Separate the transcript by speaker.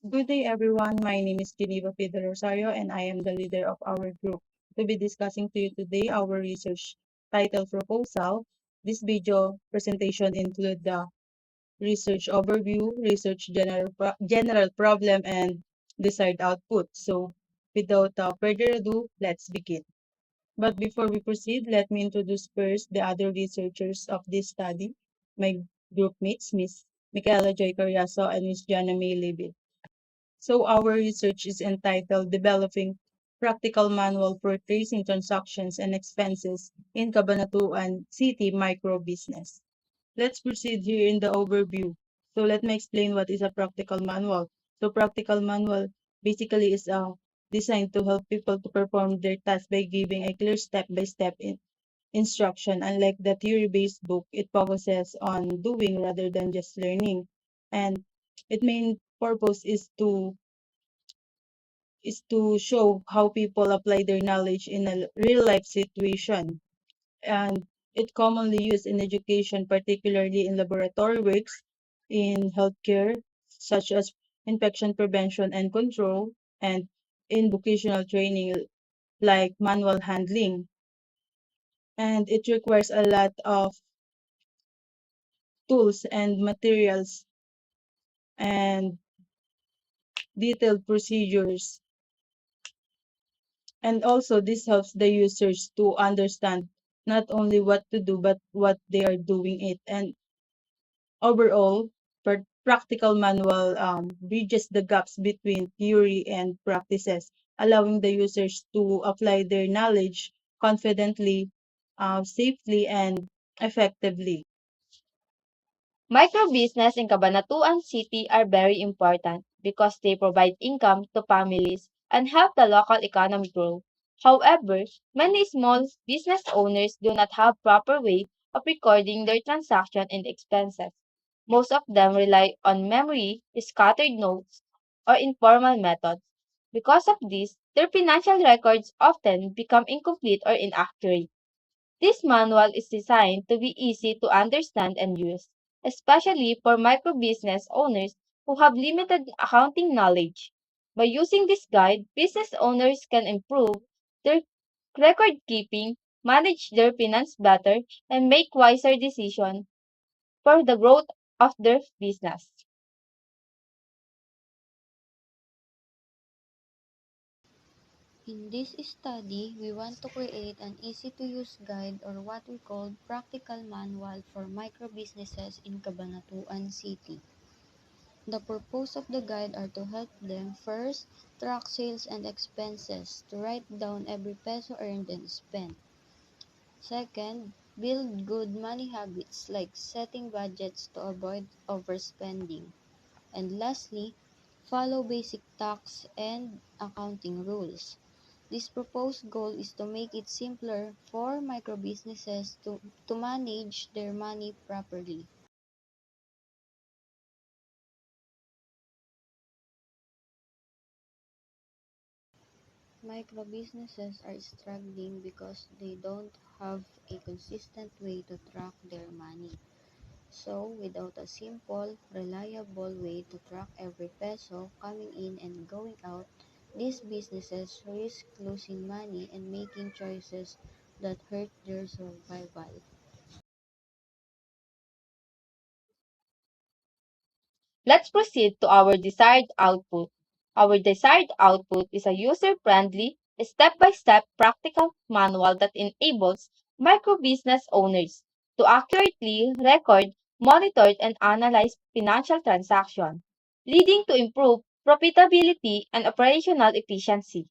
Speaker 1: Good day, everyone. My name is Geneva Pedro Rosario, and I am the leader of our group. To be discussing to you today our research title proposal. This video presentation include the research overview, research general problem, and desired output. So, without further ado, let's begin. But before we proceed, let me introduce first the other researchers of this study, my group mates, Miss Michaela Joy Carriazo and Miss Jana May Libid. So our research is entitled Developing Practical Manual for Tracing Transactions and Expenses in Cabanatuan City Micro Business. Let's proceed here in the overview. So let me explain what is a practical manual. So practical manual basically is designed to help people to perform their task by giving a clear step-by-step instruction. Unlike the theory-based book, it focuses on doing rather than just learning. And its main purpose is to show how people apply their knowledge in a real life situation. And it commonly used in education, particularly in laboratory works, in healthcare, such as infection prevention and control, and in vocational training like manual handling. And it requires a lot of tools and materials and detailed procedures. And also, this helps the users to understand not only what to do, but what they are doing it. And overall, practical manual bridges the gaps between theory and practices, allowing the users to apply their knowledge confidently, safely, and effectively.
Speaker 2: Microbusiness in Cabanatuan City are very important because they provide income to families and help the local economy grow. However, many small business owners do not have proper way of recording their transaction and expenses. Most of them rely on memory, scattered notes, or informal methods. Because of this, their financial records often become incomplete or inaccurate. This manual is designed to be easy to understand and use, especially for micro-business owners who have limited accounting knowledge. By using this guide, business owners can improve their record keeping, manage their finance better, and make wiser decisions for the growth of their business.
Speaker 3: In this study, we want to create an easy-to-use guide or what we call practical manual for micro-businesses in Cabanatuan City. The purpose of the guide are to help them first track sales and expenses, to write down every peso earned and spent. Second, build good money habits like setting budgets to avoid overspending. And lastly, follow basic tax and accounting rules. This proposed goal is to make it simpler for microbusinesses to manage their money properly. Microbusinesses are struggling because they don't have a consistent way to track their money. So, without a simple, reliable way to track every peso coming in and going out, these businesses risk losing money and making choices that hurt their survival.
Speaker 2: Let's proceed to our desired output. Our desired output is a user-friendly, step-by-step practical manual that enables micro-business owners to accurately record, monitor, and analyze financial transactions, leading to improved profitability and operational efficiency.